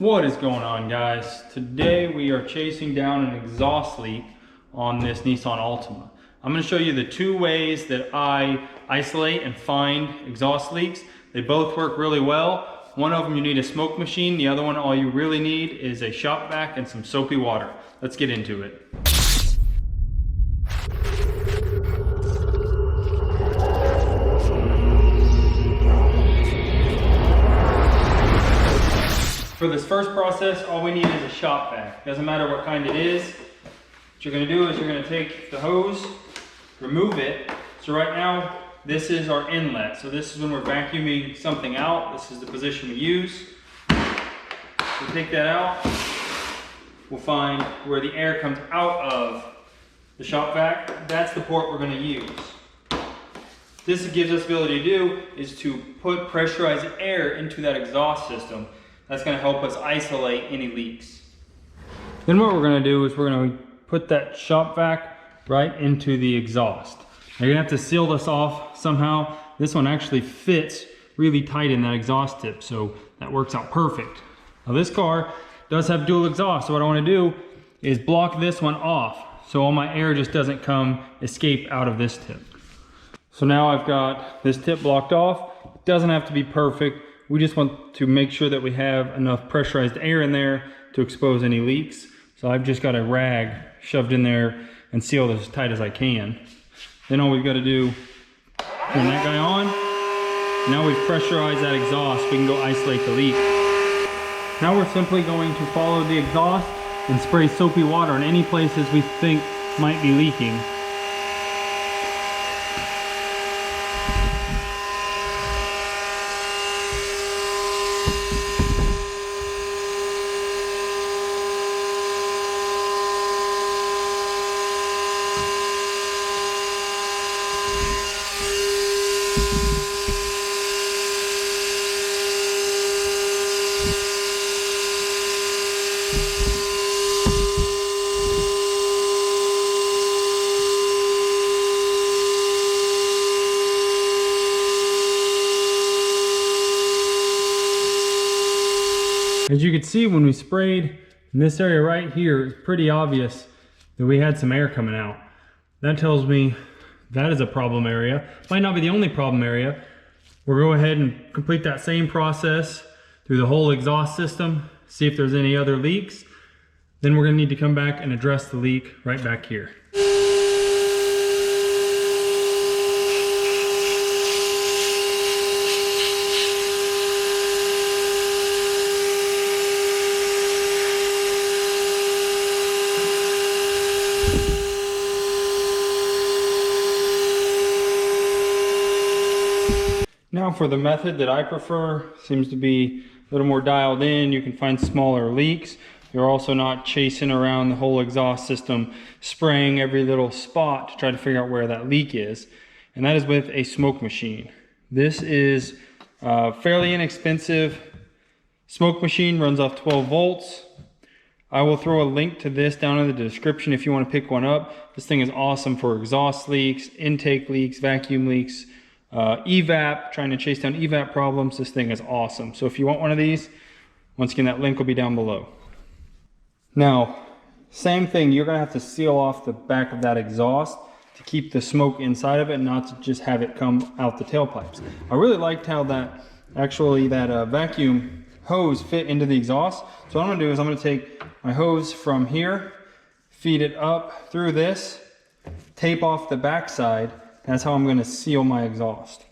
What is going on, guys? Today we are chasing down an exhaust leak on this Nissan Altima. I'm going to show you the two ways that I isolate and find exhaust leaks. They both work really well. One of them you need a smoke machine. The other one, all you really need is a shop vac and some soapy water. Let's get into it. For this first process, all we need is a shop vac. Doesn't matter what kind it is. What you're gonna do is you're gonna take the hose, remove it. So right now, this is our inlet. So this is when we're vacuuming something out. This is the position we use. We take that out. We'll find where the air comes out of the shop vac. That's the port we're gonna use. This gives us the ability to do is to put pressurized air into that exhaust system. That's going to help us isolate any leaks. Then what we're going to do is we're going to put that shop vac right into the exhaust. Now you're going to have to seal this off somehow. This one actually fits really tight in that exhaust tip, so that works out perfect. Now this car does have dual exhaust, so what I want to do is block this one off so all my air just doesn't escape out of this tip. So now I've got this tip blocked off. It doesn't have to be perfect. We just want to make sure that we have enough pressurized air in there to expose any leaks. So I've just got a rag shoved in there and sealed as tight as I can. Then all we've got to do, turn that guy on. Now we've pressurized that exhaust, we can go isolate the leak. Now we're simply going to follow the exhaust and spray soapy water in any places we think might be leaking. As you can see, when we sprayed in this area right here, it's pretty obvious that we had some air coming out. That tells me that is a problem area. Might not be the only problem area. We'll go ahead and complete that same process through the whole exhaust system, see if there's any other leaks. Then we're gonna need to come back and address the leak right back here. Now for the method that I prefer, seems to be a little more dialed in. You can find smaller leaks. You're also not chasing around the whole exhaust system, spraying every little spot to try to figure out where that leak is. And that is with a smoke machine. This is a fairly inexpensive smoke machine, runs off 12 volts. I will throw a link to this down in the description if you want to pick one up. This thing is awesome for exhaust leaks, intake leaks, vacuum leaks, evap, trying to chase down evap problems. This thing is awesome. So if you want one of these, once again, that link will be down below. Now, same thing, you're gonna have to seal off the back of that exhaust to keep the smoke inside of it, not to just have it come out the tailpipes. I really liked how that vacuum hose fit into the exhaust. So what I'm gonna do is I'm gonna take my hose from here, feed it up through this, tape off the back side. That's how I'm going to seal my exhaust.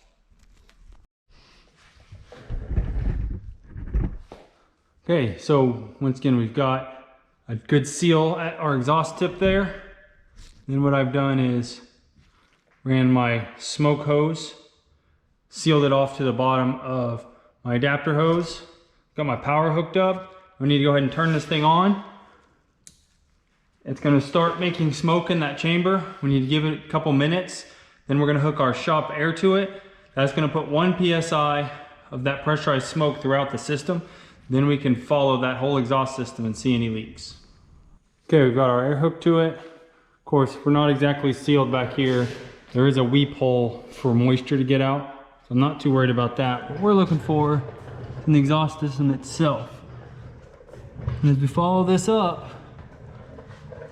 Okay, so once again, we've got a good seal at our exhaust tip there. Then what I've done is ran my smoke hose, sealed it off to the bottom of my adapter hose, got my power hooked up. We need to go ahead and turn this thing on. It's going to start making smoke in that chamber. We need to give it a couple minutes. Then we're gonna hook our shop air to it. That's gonna put 1 PSI of that pressurized smoke throughout the system. Then we can follow that whole exhaust system and see any leaks. Okay, we've got our air hooked to it. Of course, we're not exactly sealed back here. There is a weep hole for moisture to get out. So I'm not too worried about that. What we're looking for in the exhaust system itself. And as we follow this up,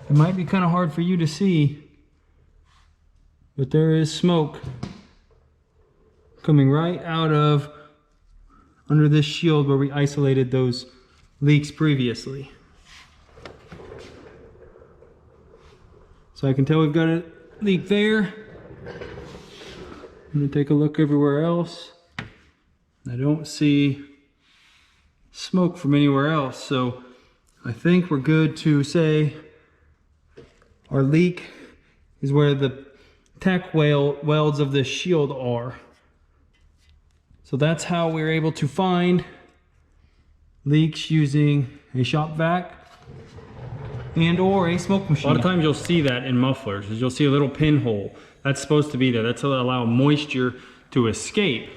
it might be kind of hard for you to see, but there is smoke coming right out of under this shield where we isolated those leaks previously. So I can tell we've got a leak there. I'm gonna take a look everywhere else. I don't see smoke from anywhere else, so I think we're good to say our leak is where the tack welds of the shield are. So that's how we're able to find leaks using a shop vac and or a smoke machine. A lot of times you'll see that in mufflers, is you'll see a little pinhole. That's supposed to be there. That's to allow moisture to escape.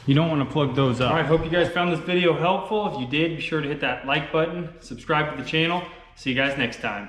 You don't want to plug those up. All right, hope you guys found this video helpful. If you did, be sure to hit that like button, subscribe to the channel. See you guys next time.